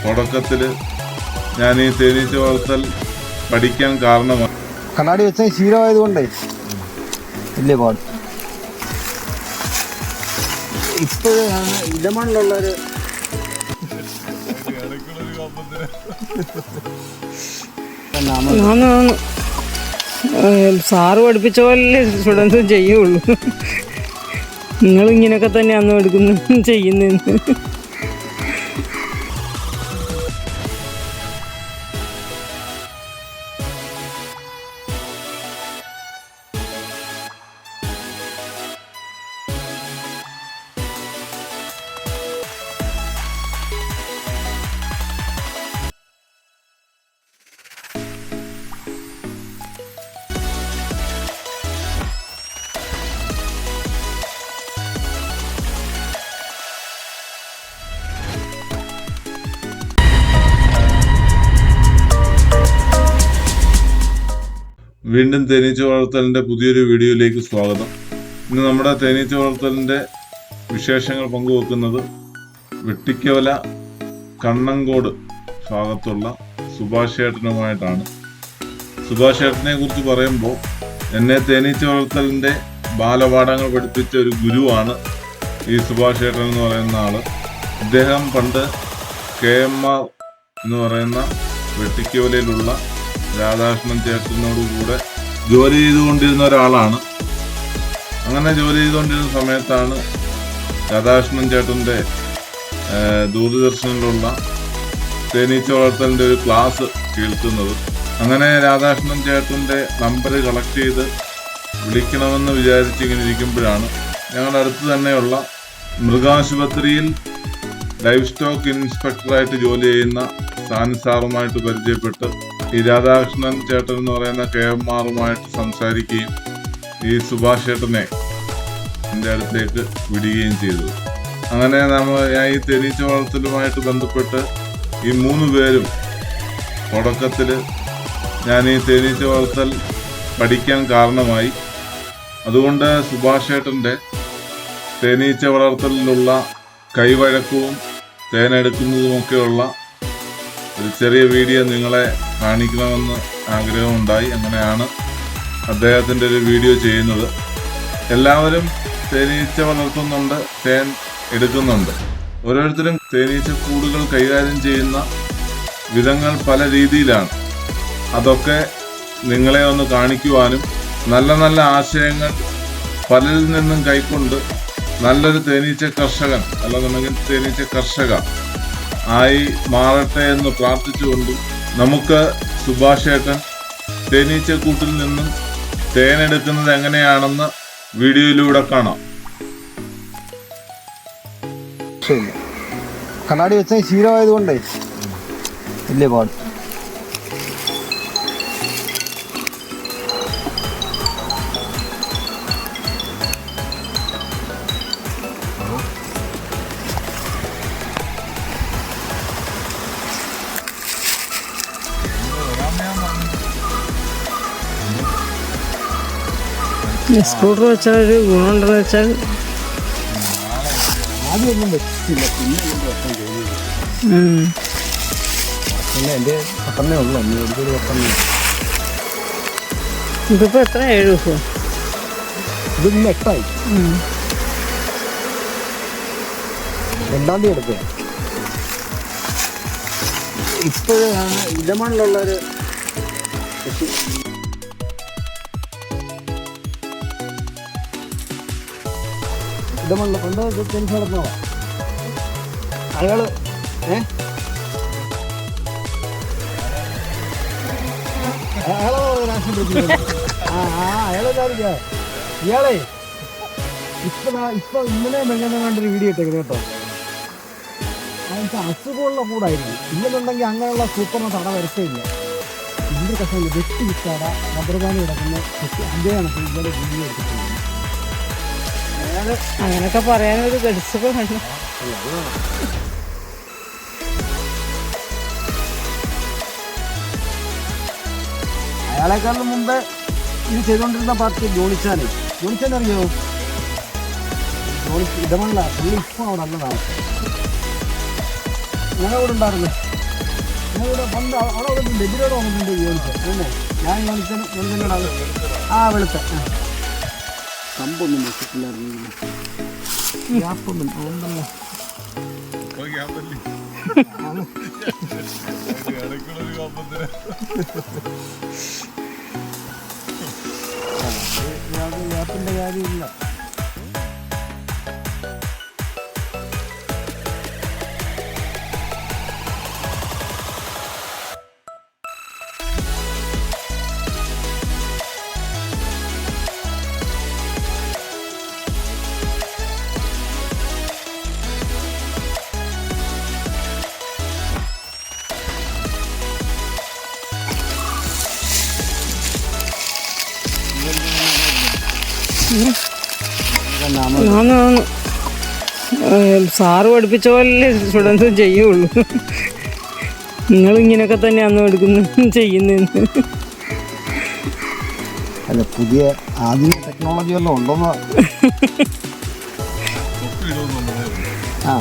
തുടക്കത്തിൽ ഞാൻ ഈ തേനീച്ച വളർത്തൽ പഠിക്കാൻ കാരണമാണ്. കണ്ണാടി വെച്ച ശീലമായതുകൊണ്ടേ വലിയ പാട്. ഇപ്പോഴാണ് ഇടമണ്ണിലുള്ളൊരു സാറ് പഠിപ്പിച്ച പോലെ സ്റ്റുഡൻസും ചെയ്യുള്ളൂ. നിങ്ങളിങ്ങനെയൊക്കെ തന്നെയാണോ എടുക്കുന്നു ചെയ്യുന്നതെന്ന്. വീണ്ടും തേനീച്ച വളർത്തലിൻ്റെ പുതിയൊരു വീഡിയോയിലേക്ക് സ്വാഗതം. ഇന്ന് നമ്മുടെ തേനീച്ച വളർത്തലിൻ്റെ വിശേഷങ്ങൾ പങ്കുവെക്കുന്നത് വെട്ടിക്കവല കണ്ണങ്കോട് ഭാഗത്തുള്ള സുഭാഷ് ഏട്ടനുമായിട്ടാണ്. സുഭാഷ് ഏട്ടനെ കുറിച്ച് പറയുമ്പോൾ എന്നെ തേനീച്ച വളർത്തലിൻ്റെ ബാലപാഠങ്ങൾ പഠിപ്പിച്ച ഒരു ഗുരുവാണ് ഈ സുഭാഷ് ഏട്ടൻ എന്ന് പറയുന്ന ആള്. ഇദ്ദേഹം പണ്ട് KMR എന്ന് പറയുന്ന വെട്ടിക്കവലയിലുള്ള രാധാകൃഷ്ണൻ ചേട്ടനോട് കൂടെ ജോലി ചെയ്തുകൊണ്ടിരുന്ന ഒരാളാണ്. അങ്ങനെ ജോലി ചെയ്തുകൊണ്ടിരുന്ന സമയത്താണ് രാധാകൃഷ്ണൻ ചേട്ടൻ്റെ ദൂരദർശനിലുള്ള തേനീച്ച വളർത്തലിൻ്റെ ഒരു ക്ലാസ് കേൾക്കുന്നത്. അങ്ങനെ രാധാകൃഷ്ണൻ ചേട്ടൻ്റെ നമ്പർ കളക്ട് ചെയ്ത് വിളിക്കണമെന്ന് വിചാരിച്ചിങ്ങനെ ഇരിക്കുമ്പോഴാണ് ഞങ്ങളുടെ അടുത്ത് തന്നെയുള്ള മൃഗാശുപത്രിയിൽ ലൈഫ് സ്റ്റോക്ക് ഇൻസ്പെക്ടറായിട്ട് ജോലി ചെയ്യുന്ന സാറുമായിട്ട് പരിചയപ്പെട്ട് ഈ രാധാകൃഷ്ണൻ ചേട്ടൻ എന്ന് പറയുന്ന KMRമായിട്ട് സംസാരിക്കുകയും ഈ സുഭാഷ് ചേട്ടനെ എൻ്റെ അടുത്തേക്ക് വിടുകയും ചെയ്തു. അങ്ങനെ ഞാൻ ഈ തേനീച്ച വളർത്തലുമായിട്ട് ബന്ധപ്പെട്ട് ഈ 3 പേരും തുടക്കത്തിൽ ഞാൻ ഈ തേനീച്ച വളർത്തൽ പഠിക്കാൻ കാരണമായി. അതുകൊണ്ട് സുഭാഷ് ചേട്ടൻ്റെ തേനീച്ച വളർത്തലിലുള്ള കൈവഴക്കവും തേനെടുക്കുന്നതുമൊക്കെയുള്ള ഒരു ചെറിയ വീഡിയോ നിങ്ങളെ കാണിക്കണമെന്ന് ആഗ്രഹമുണ്ടായി. അങ്ങനെയാണ് അദ്ദേഹത്തിൻ്റെ ഒരു വീഡിയോ ചെയ്യുന്നത്. എല്ലാവരും തേനീച്ച വളർത്തുന്നുണ്ട്, തേൻ എടുക്കുന്നുണ്ട്. ഓരോരുത്തരും തേനീച്ച കൂടുകൾ കൈകാര്യം ചെയ്യുന്ന വിധങ്ങൾ പല രീതിയിലാണ്. അതൊക്കെ നിങ്ങളെ ഒന്ന് കാണിക്കുവാനും നല്ല നല്ല ആശയങ്ങൾ പലരിൽ നിന്നും കൈക്കൊണ്ട് നല്ലൊരു തേനീച്ച കർഷകൻ അല്ലെന്നുണ്ടെങ്കിൽ തേനീച്ച കർഷക ആയി മാറട്ടെ എന്ന് പ്രാർത്ഥിച്ചുകൊണ്ടും നമുക്ക് സുഭാഷ് ഏട്ടൻ തേനീച്ചക്കൂട്ടിൽ നിന്നും തേനെടുക്കുന്നത് എങ്ങനെയാണെന്ന് വീഡിയോയിലൂടെ കാണാം. കണ്ണാടി വെച്ച ശീലമായതുകൊണ്ടേ വലിയ പാട്. സ്കൂട്ടർ വെച്ചാൽ ഒരു ഗുണമുണ്ടെന്ന് വെച്ചാൽ ആദ്യമൊന്നും വെച്ചിട്ടില്ല, പിന്നെ എൻ്റെ 10 ഉള്ളൂ. എനിക്കൊരു 10. ഇതിപ്പോൾ എത്ര 7 ദിവസം? ഇത് ഇന്ന് 8 2-ാം തീയതി എടുക്കുക. ഇപ്പോഴാണ് ഇടമണ്ണിലുള്ളൊരു ഇടമണ്ണിൽ പണ്ട് ജനിച്ച് നടന്നതാണ് അയാള്. അയാളോ രാഷ്ട്രീയ അയാളെന്താ ഇയാളെ ഇപ്പൊ ഇന്നലെ മെങ്ങാണ്ടൊരു വീഡിയോ ഇട്ടേക്കുന്നത് കേട്ടോ. അസുഖമുള്ള കൂടായിരിക്കും. ഇല്ലെന്നുണ്ടെങ്കിൽ അങ്ങനെയുള്ള സൂപ്പറിന് തട വരത്തില്ല. ഇതിൻ്റെ കഷ്ടം വെട്ടി വിട്ടാട റബ്ബർബാനി കിടക്കുന്ന അതേ കണക്ക് ഇന്നലെ വീഡിയോ എടുത്തിട്ടുണ്ട്. അങ്ങനെയൊക്കെ പറയാനൊരു ഗഡ്സൊക്കെ വേണ്ട. അയാളെക്കാളും മുമ്പേ ഇത് ചെയ്തുകൊണ്ടിരുന്ന പാർട്ടി ജോണിച്ചാൻ അറിയോ? ഇടമണ്ണ പുള്ളി ഇപ്പം അവിടെ നല്ല താമസം. ഞങ്ങളിവിടെ ഉണ്ടായിരുന്നു. ഞങ്ങളിവിടെ പണ്ട് അവിടെ വന്നിട്ടുണ്ട്, എതിരോട് വന്നിട്ടുണ്ട് യോനിച്ച് അല്ലേ? ഞാൻ യോനിച്ചോടാണ്. വെളുത്ത കമ്പൊന്നും വെച്ചിട്ടില്ലായിരുന്നു. ഗ്യാപ്പൊന്നും ഉണ്ടല്ലോ. ഗ്യാപ്പിന്റെ കാര്യമില്ല. സാറ് പഠിപ്പിച്ച പോലെ സ്റ്റുഡൻസും ചെയ്യുള്ളൂ. നിങ്ങളിങ്ങനെയൊക്കെ തന്നെയാണോ എടുക്കുന്നു ചെയ്യുന്നതെന്ന്? അല്ല, പുതിയ ആധുനിക ടെക്നോളജി വല്ലതും ഉണ്ടോന്ന്. ആ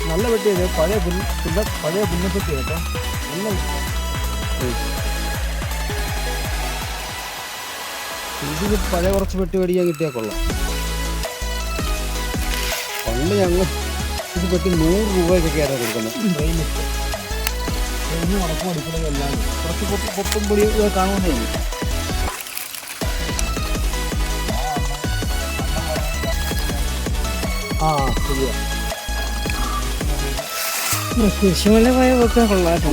നല്ല വെട്ടിയത് പഴയ പുന്നപ്പെട്ടി കേട്ടോ. നല്ല ഇതിന് പഴയ കുറച്ച് വെട്ടി മേടിക്കാൻ കിട്ടിയാൽ കൊള്ളാം. പണ്ട് ഞങ്ങൾ ഇത് പെട്ടി 100 രൂപയ്ക്കൊക്കെയാണ് കൊടുക്കുന്നത്. ട്രെയിനിട്ട് നടക്കും അടിക്കുന്നത് എല്ലാം കുറച്ച് പൊട്ടും പൊടി കാണുന്നേ. ശരിയാ. കുരിശുമല പോയ ഒക്കെ കൊള്ളാട്ടോ.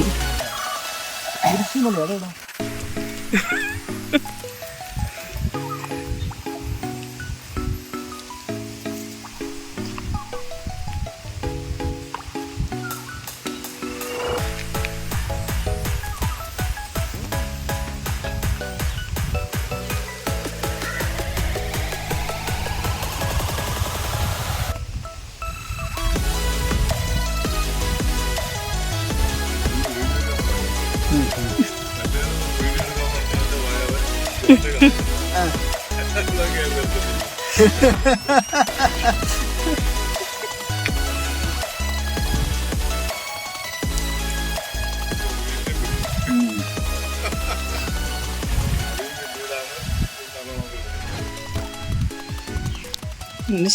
കുരിശുമല അതെടാ.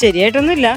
ശരിയായിട്ടൊന്നുമില്ല.